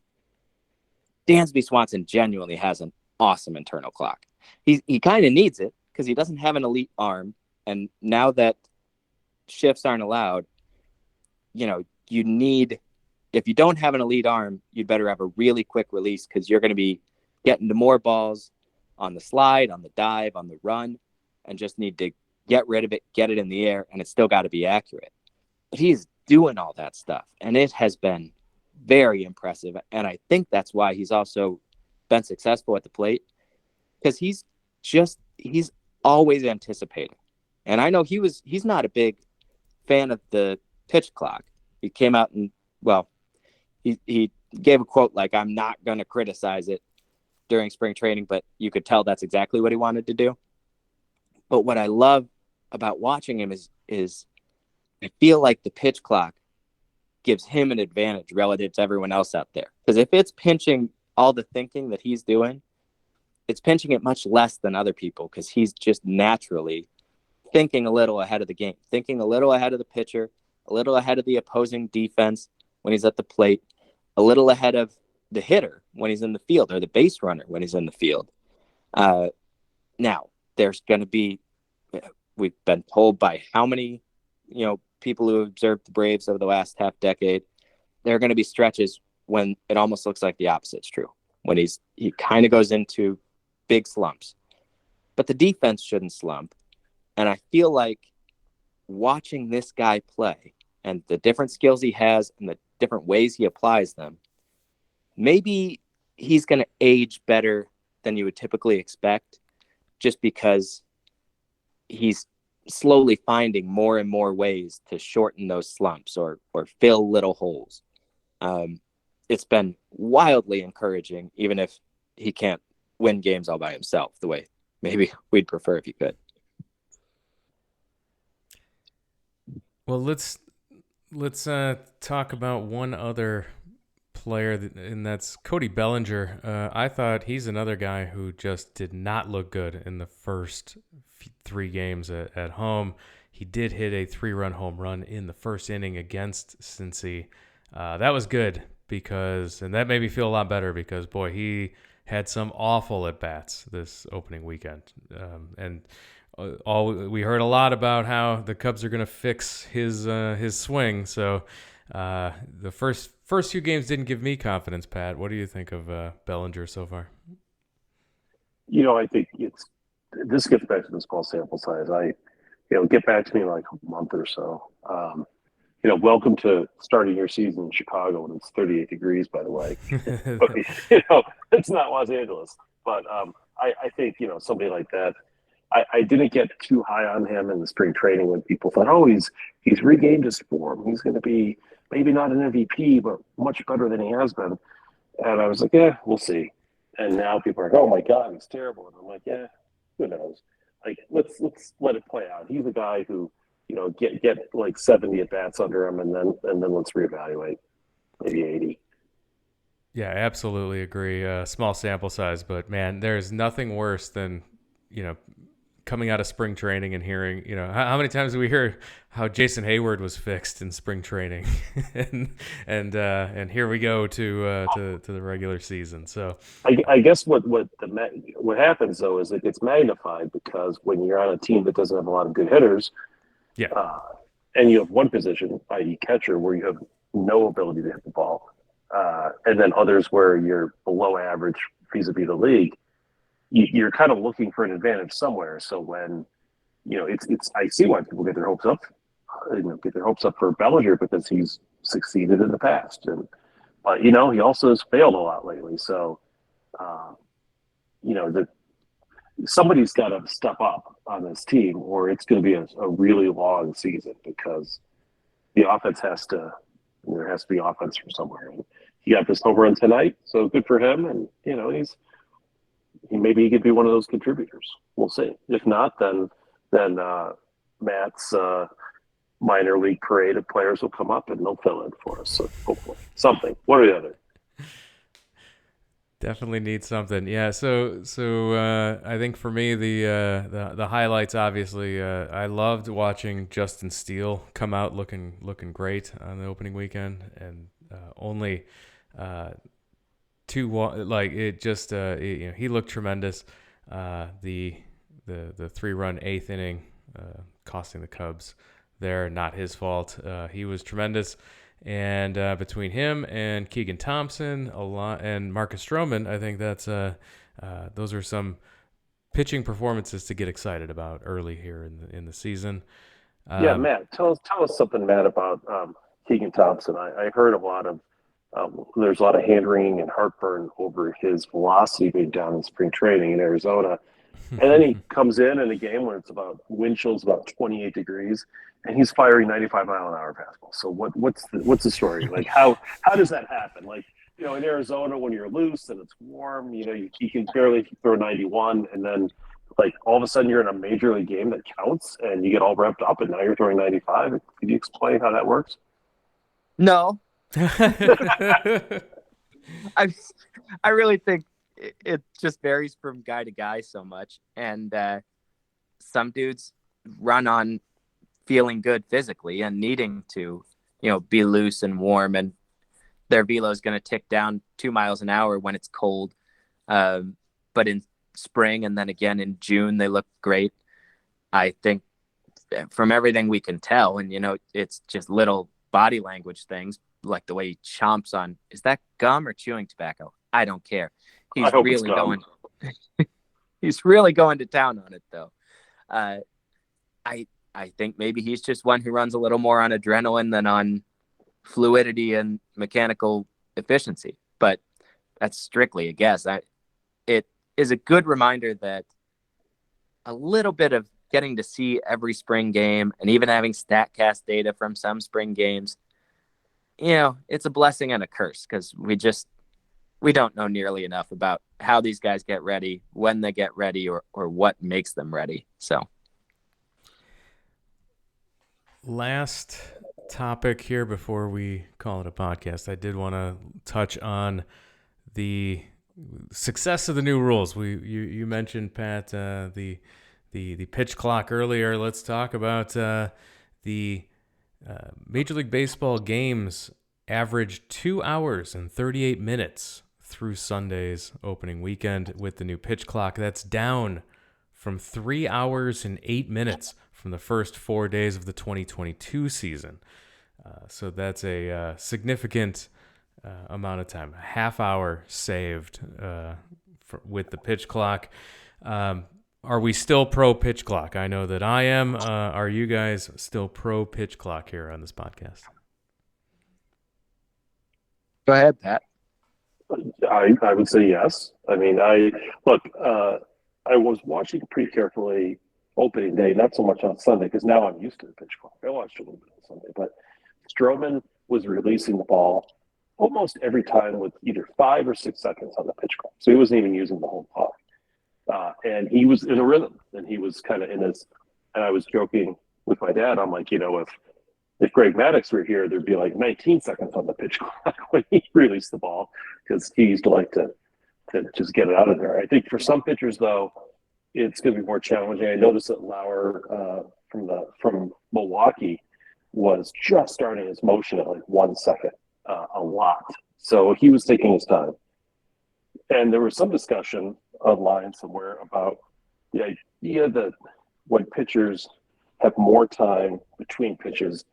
Dansby Swanson genuinely has an awesome internal clock. He kind of needs it because he doesn't have an elite arm. And now that shifts aren't allowed, you need, if you don't have an elite arm, you'd better have a really quick release because you're going to be getting to more balls on the slide, on the dive, on the run, and just need to get rid of it, get it in the air, and it's still got to be accurate. But he's doing all that stuff, and it has been very impressive. And I think that's why he's also been successful at the plate, because he's always anticipating. And I know he's not a big fan of the pitch clock. He came out and, he gave a quote like, "I'm not going to criticize it," during spring training, but you could tell that's exactly what he wanted to do. But what I love about watching him is I feel like the pitch clock gives him an advantage relative to everyone else out there. Because if it's pinching all the thinking that he's doing, it's pinching it much less than other people because he's just naturally thinking a little ahead of the game, thinking a little ahead of the pitcher, a little ahead of the opposing defense when he's at the plate, a little ahead of the hitter when he's in the field or the base runner when he's in the field. Now, there's going to be, we've been told by how many, people who have observed the Braves over the last half decade, there are going to be stretches when it almost looks like the opposite's true, when he kind of goes into big slumps. But the defense shouldn't slump. And I feel like watching this guy play and the different skills he has and the different ways he applies them, maybe he's going to age better than you would typically expect just because he's slowly finding more and more ways to shorten those slumps or fill little holes. It's been wildly encouraging, even if he can't win games all by himself the way maybe we'd prefer if he could. Well, let's talk about one other player, and that's Cody Bellinger. I thought he's another guy who just did not look good in the first 3 games at home. He did hit a 3-run home run in the first inning against Cincy. That was good and that made me feel a lot better because, boy, he had some awful at-bats this opening weekend. We heard a lot about how the Cubs are going to fix his swing. So the first few games didn't give me confidence, Pat. What do you think of Bellinger so far? I think this gets back to the small sample size. Get back to me in like a month or so. Welcome to starting your season in Chicago when it's 38 degrees, by the way. But, it's not Los Angeles. But I think, somebody like that, I didn't get too high on him in the spring training when people thought, oh, he's regained his form. He's going to be maybe not an MVP, but much better than he has been. And I was like, yeah, we'll see. And now people are like, oh my God, he's terrible. And I'm like, yeah, who knows? Like, let's let it play out. He's a guy who, get like 70 at bats under him, and then let's reevaluate, maybe 80. Yeah, absolutely agree. Small sample size, but man, there's nothing worse than coming out of spring training and hearing, how many times do we hear how Jason Hayward was fixed in spring training, and here we go to the regular season. So I guess what happens though is it gets magnified because when you're on a team that doesn't have a lot of good hitters, and you have one position, i.e. catcher, where you have no ability to hit the ball, and then others where you're below average vis-a-vis the league. You're kind of looking for an advantage somewhere. So when, it's I see why people get their hopes up for Bellinger because he's succeeded in the past. But he also has failed a lot lately. So, somebody's got to step up on this team or it's going to be a really long season because the offense there has to be offense from somewhere. he got this home run tonight, so good for him. And maybe he could be one of those contributors. We'll see. If not, then Matt's minor league parade of players will come up and they'll fill in for us. So hopefully something, one or the other. Definitely need something. Yeah. So I think for me the highlights, obviously, I loved watching Justin Steele come out looking great on the opening weekend, and only he looked tremendous. The 3-run 8th inning costing the Cubs there, not his fault. He was tremendous. And between him and Keegan Thompson, and Marcus Stroman, I think that's those are some pitching performances to get excited about early here in the season. Yeah, Matt, tell us something, Matt, about Keegan Thompson. I heard a lot of there's a lot of hand wringing and heartburn over his velocity being down in spring training in Arizona. And then he comes in a game when it's wind chill's about 28 degrees, and he's firing 95-mile-an-hour fastballs. So what's the story? Like how does that happen? Like, in Arizona when you're loose and it's warm, you can barely throw 91, and then like all of a sudden you're in a major league game that counts, and you get all revved up, and now you're throwing 95. Could you explain how that works? No. I really think it just varies from guy to guy so much. And some dudes run on feeling good physically and needing to, be loose and warm, and their velo is going to tick down 2 miles an hour when it's cold. But in spring and then again in June, they look great. I think from everything we can tell, and, it's just little body language things, like the way he chomps on, is that gum or chewing tobacco? I don't care. He's really going. He's really going to town on it, though. I think maybe he's just one who runs a little more on adrenaline than on fluidity and mechanical efficiency. But that's strictly a guess. It is a good reminder that a little bit of getting to see every spring game and even having StatCast data from some spring games, it's a blessing and a curse, because we don't know nearly enough about how these guys get ready, when they get ready, or what makes them ready. So, last topic here before we call it a podcast, I did want to touch on the success of the new rules. You mentioned, Pat, the pitch clock earlier. Let's talk about the Major League Baseball games averaged 2 hours and 38 minutes through Sunday's opening weekend with the new pitch clock. That's down from 3 hours and 8 minutes from the first 4 days of the 2022 season. So that's a significant amount of time, a half hour saved with the pitch clock. Are we still pro pitch clock? I know that I am. Are you guys still pro pitch clock here on this podcast? Go ahead, Pat. I would say yes. I mean, I was watching pretty carefully opening day, not so much on Sunday, because now I'm used to the pitch clock. I watched a little bit on Sunday, but Stroman was releasing the ball almost every time with either 5 or 6 seconds on the pitch clock. So he wasn't even using the whole clock. And he was in a rhythm, and he was kind of in his, and I was joking with my dad. I'm like, if Greg Maddux were here, there'd be like 19 seconds on the pitch clock when he released the ball, because he used to like to just get it out of there. I think for some pitchers, though, it's going to be more challenging. I noticed that Lauer from Milwaukee was just starting his motion at like 1 second, a lot. So he was taking his time. And there was some discussion online somewhere about the idea that when pitchers have more time between pitches,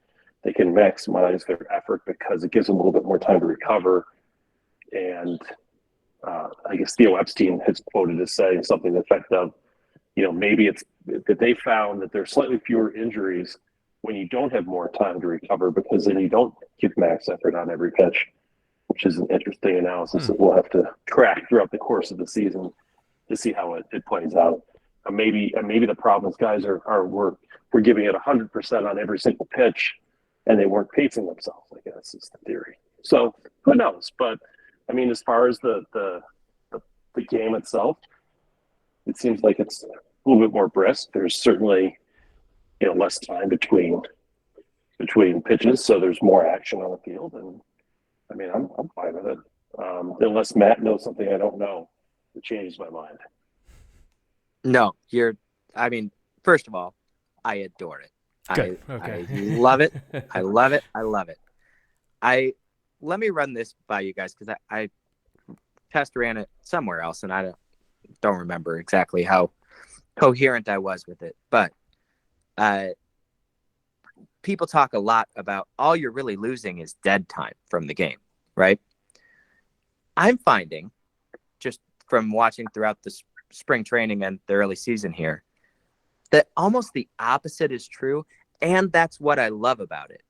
they can maximize their effort because it gives them a little bit more time to recover. And I guess Theo Epstein has quoted as saying something to the effect of, maybe it's that they found that there's slightly fewer injuries when you don't have more time to recover, because then you don't give max effort on every pitch, which is an interesting analysis that we'll have to track throughout the course of the season to see how it plays out. Maybe the problem is guys we're giving it 100% on every single pitch, and they weren't pacing themselves. I guess is the theory. So who knows? But I mean, as far as the game itself, it seems like it's a little bit more brisk. There's certainly less time between pitches, so there's more action on the field, and I mean, I'm fine with it. Unless Matt knows something I don't know, it changes my mind. No, first of all, I adore it. Good. Okay. I love it. I love it. I love it. Let me run this by you guys because I test ran it somewhere else, and I don't remember exactly how coherent I was with it. But people talk a lot about all you're really losing is dead time from the game, right? I'm finding, just from watching throughout the spring training and the early season here, that almost the opposite is true, and that's what I love about it.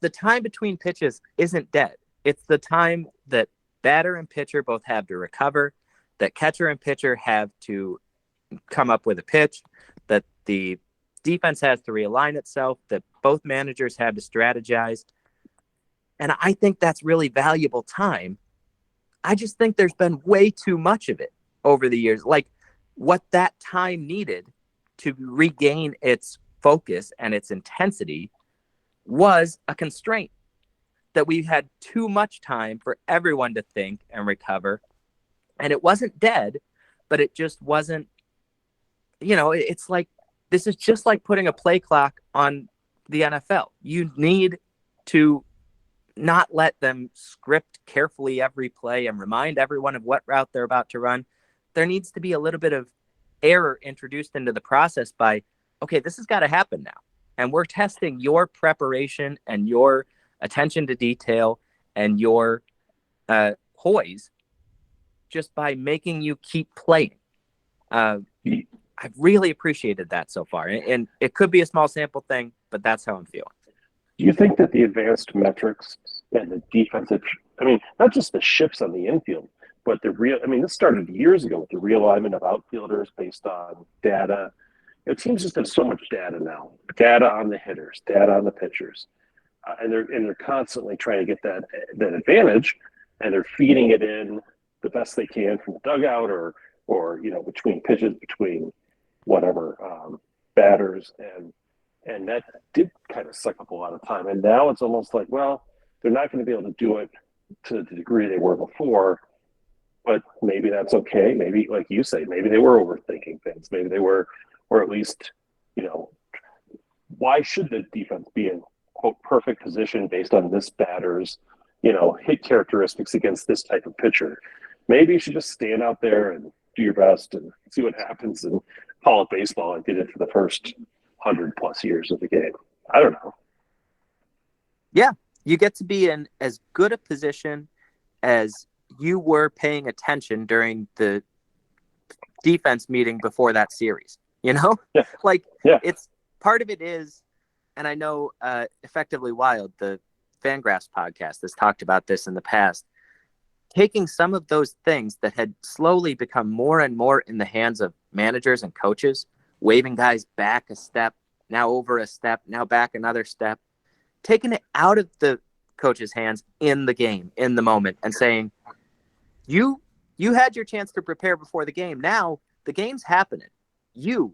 The time between pitches isn't dead. It's the time that batter and pitcher both have to recover, that catcher and pitcher have to come up with a pitch, that the defense has to realign itself, that both managers have to strategize. And I think that's really valuable time. I just think there's been way too much of it over the years. Like what that time needed to regain its focus and its intensity was a constraint, that we had too much time for everyone to think and recover. And it wasn't dead, but it just wasn't, it's like, this is just like putting a play clock on the NFL. You need to not let them script carefully every play and remind everyone of what route they're about to run. There needs to be a little bit of error introduced into the process by, okay, this has got to happen now. And we're testing your preparation and your attention to detail and your poise just by making you keep playing. I've really appreciated that so far. And it could be a small sample thing, but that's how I'm feeling. Do you think that the advanced metrics and the defensive, not just the shifts on the infield, but this started years ago with the realignment of outfielders based on data. Teams just have so much data now, data on the hitters, data on the pitchers. And they're constantly trying to get that advantage, and they're feeding it in the best they can from the dugout or between pitches, between whatever batters, and that did kind of suck up a lot of time. And now it's almost like, well, they're not going to be able to do it to the degree they were before, but maybe that's okay. Maybe, like you say, maybe they were overthinking things. Maybe they were, or at least, why should the defense be in quote perfect position based on this batter's, hit characteristics against this type of pitcher? Maybe you should just stand out there and do your best and see what happens and call it baseball and did it for the first 100+ years of the game. I don't know. Yeah, you get to be in as good a position as you were paying attention during the defense meeting before that series. Yeah. It's part of it is, and I know Effectively Wild, the Fangraphs podcast, has talked about this in the past, taking some of those things that had slowly become more and more in the hands of managers and coaches, waving guys back a step, now over a step, now back another step, taking it out of the coach's hands in the game, in the moment, and saying, you had your chance to prepare before the game. Now the game's happening. How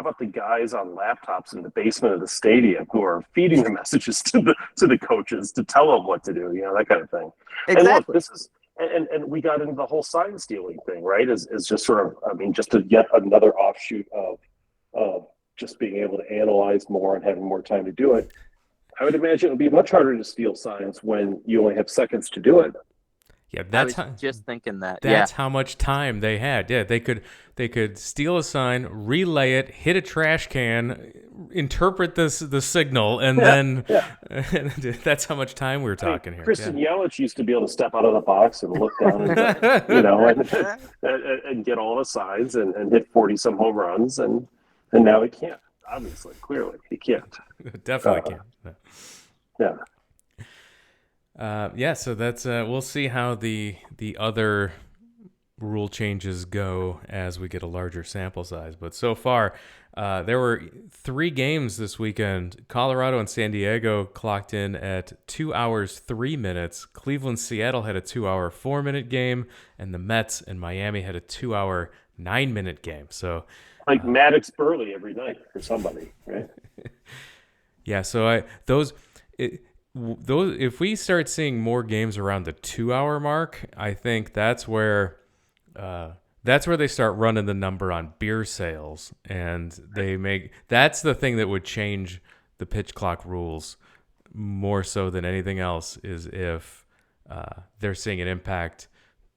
about the guys on laptops in the basement of the stadium who are feeding the messages to the coaches to tell them what to do, that kind of thing. Exactly. And look, this is and we got into the whole sign stealing thing, right? Is just sort of, just yet another offshoot of just being able to analyze more and having more time to do it. I would imagine it would be much harder to steal signs when you only have seconds to do it. Yeah, just thinking that. That's how much time they had. Yeah, they could steal a sign, relay it, hit a trash can, interpret the signal, and then that's how much time we were talking here. Christian Yelich used to be able to step out of the box and look down and get all the signs and hit 40-some home runs, and now he can't. Obviously, clearly, he can't. Definitely can't. Yeah. So that's we'll see how the other rule changes go as we get a larger sample size. But so far, there were 3 games this weekend. Colorado and San Diego clocked in at 2 hours, 3 minutes. Cleveland, Seattle had a 2-hour, 4-minute game. And the Mets and Miami had a 2-hour, 9-minute game. So like Maddox Burley every night for somebody, right? Yeah, so those if we start seeing more games around the 2-hour mark, I think that's where they start running the number on beer sales, and that's the thing that would change the pitch clock rules more so than anything else, is if they're seeing an impact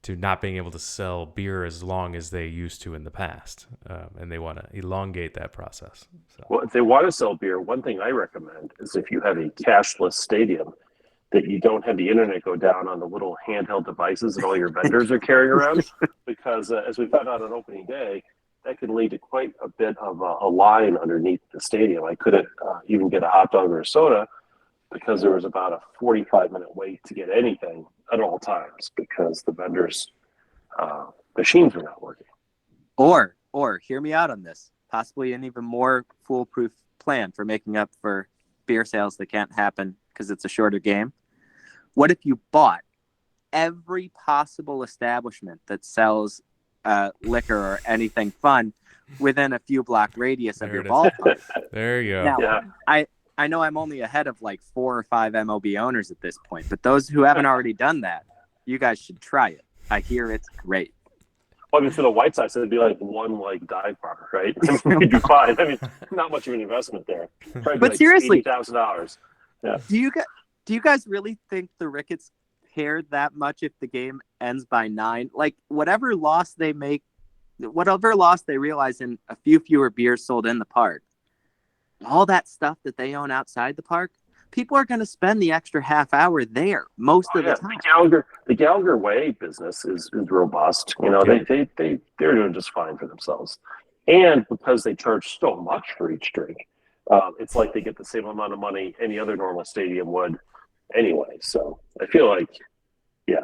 to not being able to sell beer as long as they used to in the past, and they want to elongate that process. So. Well, if they want to sell beer, one thing I recommend is if you have a cashless stadium, that you don't have the internet go down on the little handheld devices that all your vendors are carrying around, because as we found out on opening day, that can lead to quite a bit of a line underneath the stadium. I couldn't even get a hot dog or a soda because there was about a 45-minute wait to get anything at all times because the vendors' machines were not working. Or hear me out on this, possibly an even more foolproof plan for making up for beer sales that can't happen because it's a shorter game. What if you bought every possible establishment that sells liquor or anything fun within a few block radius of your ballpark? There you go. Now, Yeah. I know I'm only ahead of like 4 or 5 MLB owners at this point, but those who haven't already done that, you guys should try it. I hear it's great. Well, I mean, for the White Sox, it'd be like one dive bar, right? You'd be fine. I mean, not much of an investment there. Probably But like seriously, $80,000. Yeah. Do you guys really think the Ricketts care that much if the game ends by 9? Like whatever loss they realize in a few fewer beers sold in the park, all that stuff that they own outside the park, people are going to spend the extra half hour there most of the time. The Gallagher Way business is robust. You know, they're doing just fine for themselves, and because they charge so much for each drink, it's like they get the same amount of money any other normal stadium would anyway. So I feel like, yeah.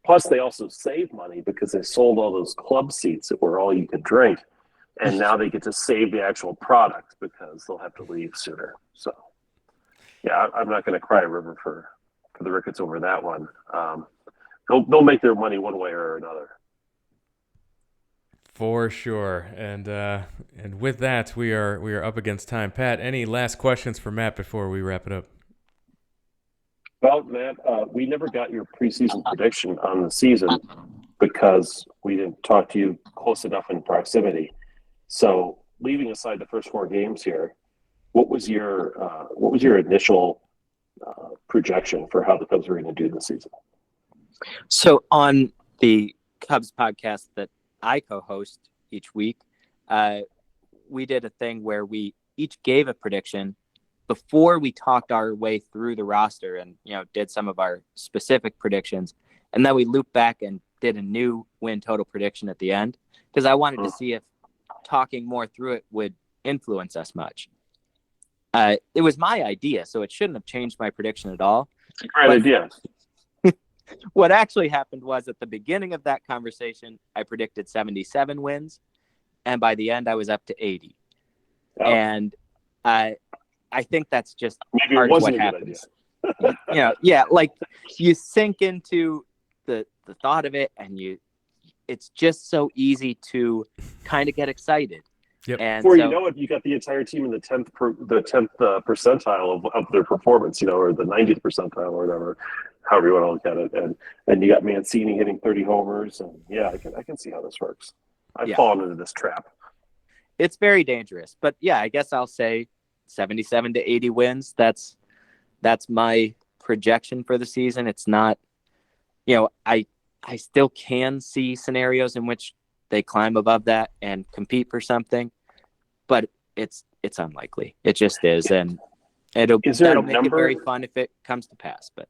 Plus, they also save money because they sold all those club seats that were all you could drink, and now they get to save the actual product because they'll have to leave sooner. So, yeah, I'm not going to cry a river for the Ricketts over that one. They'll make their money one way or another. For sure. And with that, we are up against time. Pat, any last questions for Matt before we wrap it up? Well, Matt, we never got your preseason prediction on the season because we didn't talk to you close enough in proximity. So, leaving aside the first 4 games here, what was your initial projection for how the Cubs were going to do this season? So, on the Cubs podcast that I co-host each week, we did a thing where we each gave a prediction before we talked our way through the roster and, did some of our specific predictions. And then we looped back and did a new win total prediction at the end because I wanted to see if talking more through it would influence us much. It was my idea, so it shouldn't have changed my prediction at all. It's a great idea. What actually happened was at the beginning of that conversation, I predicted 77 wins, and by the end, I was up to 80. Oh. And I think that's just maybe part it of wasn't what happens. Like you sink into the thought of it, and it's just so easy to kind of get excited. Yep. And before you know it, you got the entire team in the 10th percentile of their performance, or the 90th percentile or whatever, however you want to look at it. And you got Mancini hitting 30 homers, and yeah, I can see how this works. I've fallen into this trap. It's very dangerous, but yeah, I guess I'll say 77 to 80 wins. That's my projection for the season. It's not, I still can see scenarios in which they climb above that and compete for something, but it's unlikely. It just is, and that'll make it very fun if it comes to pass. But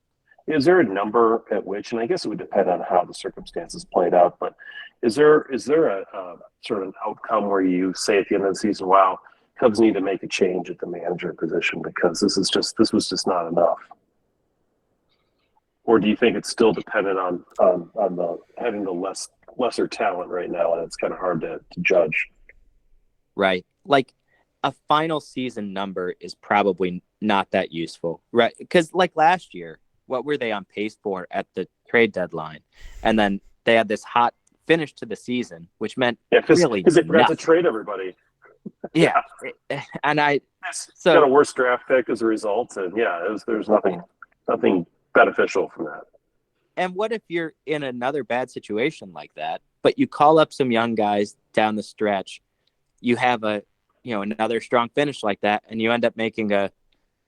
is there a number at which, and I guess it would depend on how the circumstances played out, but is there a sort of an outcome where you say at the end of the season, wow, Cubs need to make a change at the manager position because this was just not enough? or do you think it's still dependent on the having the lesser talent right now, and it's kind of hard to judge? Right. Like a final season number is probably not that useful, right? Because like last year, what were they on pace for at the trade deadline? And then they had this hot finish to the season, which meant really because they forgot to nothing. trade everybody. Yeah. And got a worse draft pick as a result, and there's nothing beneficial from that. And what if you're in another bad situation like that, but you call up some young guys down the stretch, you have another strong finish like that, and you end up making a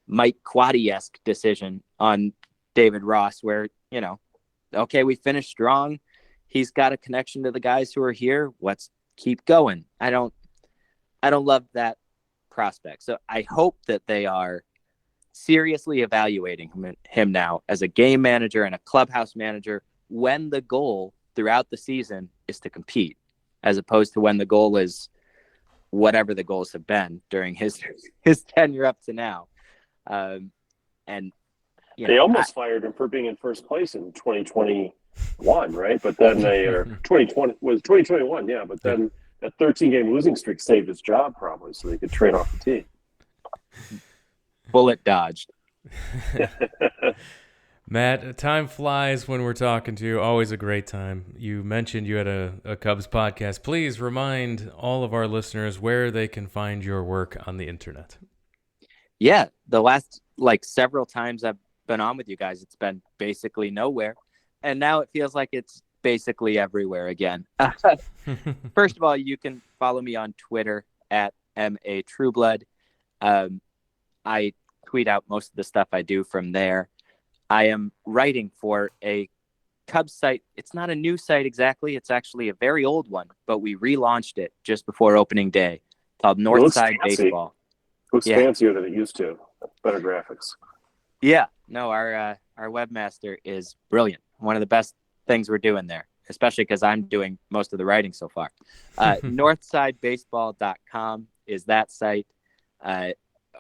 Mike Quaddy-esque decision on David Ross where, okay, we finished strong. He's got a connection to the guys who are here. Let's keep going. I don't love that prospect. So I hope that they are seriously evaluating him now as a game manager and a clubhouse manager when the goal throughout the season is to compete, as opposed to when the goal is whatever the goals have been during his tenure up to now. And they almost fired him for being in first place in 2021, right? But then 2021, yeah. But then that 13-game losing streak saved his job probably, so they could trade off the team. Bullet dodged. Matt, time flies when we're talking to you. Always a great time. You mentioned you had a Cubs podcast. Please remind all of our listeners where they can find your work on the internet. Yeah, the last several times I've been on with you guys, it's been basically nowhere. And now it feels like it's basically everywhere again. First of all, you can follow me on Twitter at MA Trueblood. I tweet out most of the stuff I do from there. I am writing for a Cubs site. It's not a new site exactly. It's actually a very old one, but we relaunched it just before opening day, called Northside Baseball. It looks fancier than it used to. Better graphics. Yeah. No, our webmaster is brilliant. One of the best things we're doing there, especially because I'm doing most of the writing so far. Northsidebaseball.com is that site.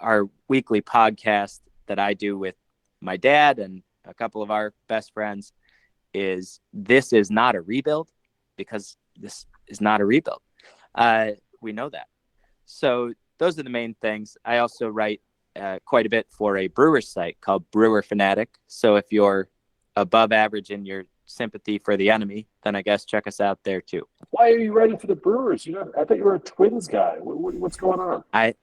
Our weekly podcast that I do with my dad and a couple of our best friends is This Is Not a Rebuild, because this is not a rebuild. We know that. So those are the main things. I also write quite a bit for a Brewers site called Brewer Fanatic. So if you're above average in your sympathy for the enemy, then I guess check us out there too. Why are you writing for the Brewers? I thought you were a Twins guy. What's going on? I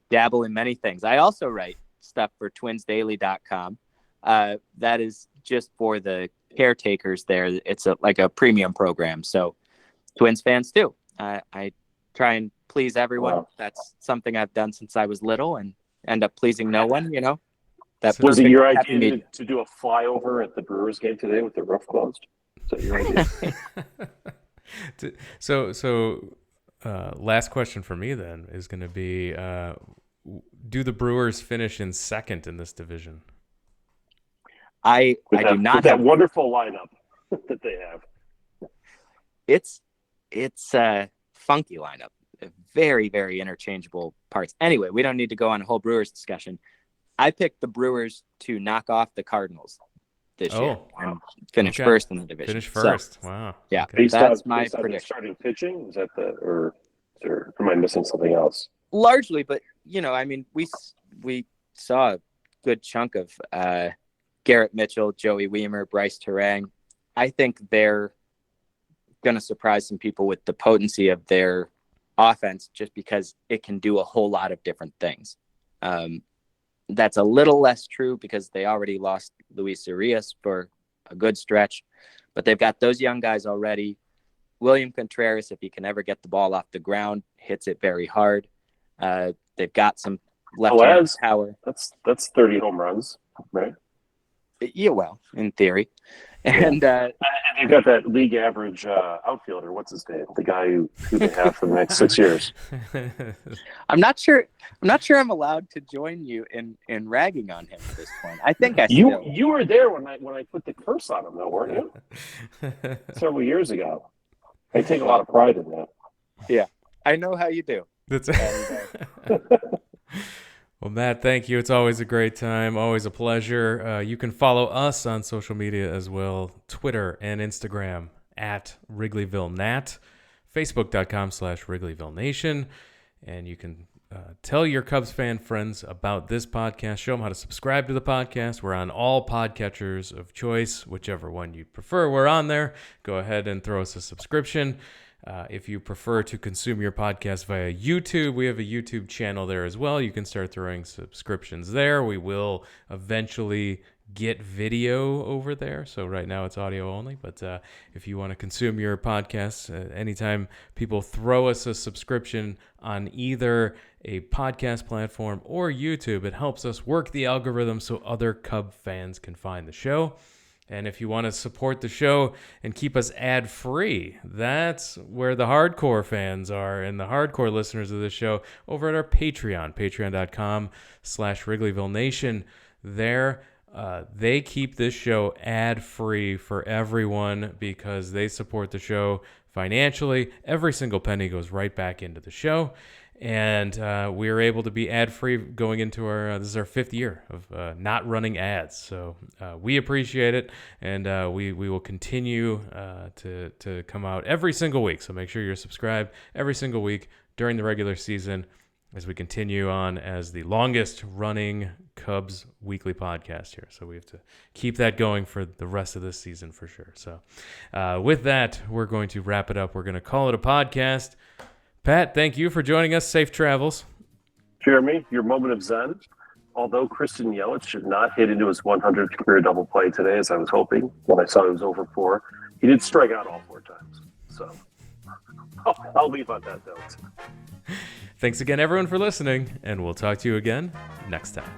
dabble in many things. I also write stuff for twinsdaily.com. That is just for the caretakers there. It's like a premium program. So Twins fans too. I try and please everyone. Wow. That's something I've done since I was little and end up pleasing no one, That was it your idea to do a flyover at the Brewers game today with the roof closed? Is that your idea? So last question for me then is going to be, do the Brewers finish in second in this division? I do not with that wonderful lineup that they have. It's a funky lineup. Very, very interchangeable parts. Anyway, we don't need to go on a whole Brewers discussion. I picked the Brewers to knock off the Cardinals this year and finish first in the division. Finish first. So, wow. Yeah, okay. that's my prediction. Starting pitching, is that or am I missing something else? Largely, but we saw a good chunk of Garrett Mitchell, Joey Wiemer, Bryce Terang. I think they're going to surprise some people with the potency of their offense, just because it can do a whole lot of different things. That's a little less true because they already lost Luis Urias for a good stretch, but they've got those young guys already. William Contreras, if he can ever get the ball off the ground, hits it very hard. They've got some left-hand power. That's 30 home runs, right? Yeah, well, in theory. And you've got that league average outfielder. What's his name? The guy who they have for the next 6 years. I'm not sure I'm allowed to join you in ragging on him at this point. I think you were there when I put the curse on him, though, weren't you? Several years ago. I take a lot of pride in that. Yeah, I know how you do. That's Well, Matt, thank you. It's always a great time, always a pleasure. You can follow us on social media as well, Twitter and Instagram at WrigleyvilleNat, Facebook.com/WrigleyvilleNation. And you can tell your Cubs fan friends about this podcast. Show them how to subscribe to the podcast. We're on all podcatchers of choice, whichever one you prefer. We're on there. Go ahead and throw us a subscription. If you prefer to consume your podcast via YouTube, we have a YouTube channel there as well. You can start throwing subscriptions there. We will eventually get video over there. So right now it's audio only. But if you want to consume your podcasts, anytime people throw us a subscription on either a podcast platform or YouTube, it helps us work the algorithm so other Cub fans can find the show. And if you want to support the show and keep us ad-free, that's where the hardcore fans are and the hardcore listeners of this show over at our Patreon, patreon.com/Wrigleyville Nation. There, they keep this show ad-free for everyone because they support the show financially. Every single penny goes right back into the show. And we are able to be ad-free going into this is our 5th year of not running ads. So we appreciate it, and we will continue to come out every single week. So make sure you're subscribed every single week during the regular season as we continue on as the longest running Cubs weekly podcast here. So we have to keep that going for the rest of this season for sure. So with that, we're going to wrap it up. We're going to call it a podcast. Pat, thank you for joining us. Safe travels. Jeremy, your moment of zen. Although Christian Yelich should not hit into his 100th career double play today, as I was hoping when I saw he was over 4, he did strike out all 4 times. So I'll leave on that note. Thanks again, everyone, for listening, and we'll talk to you again next time.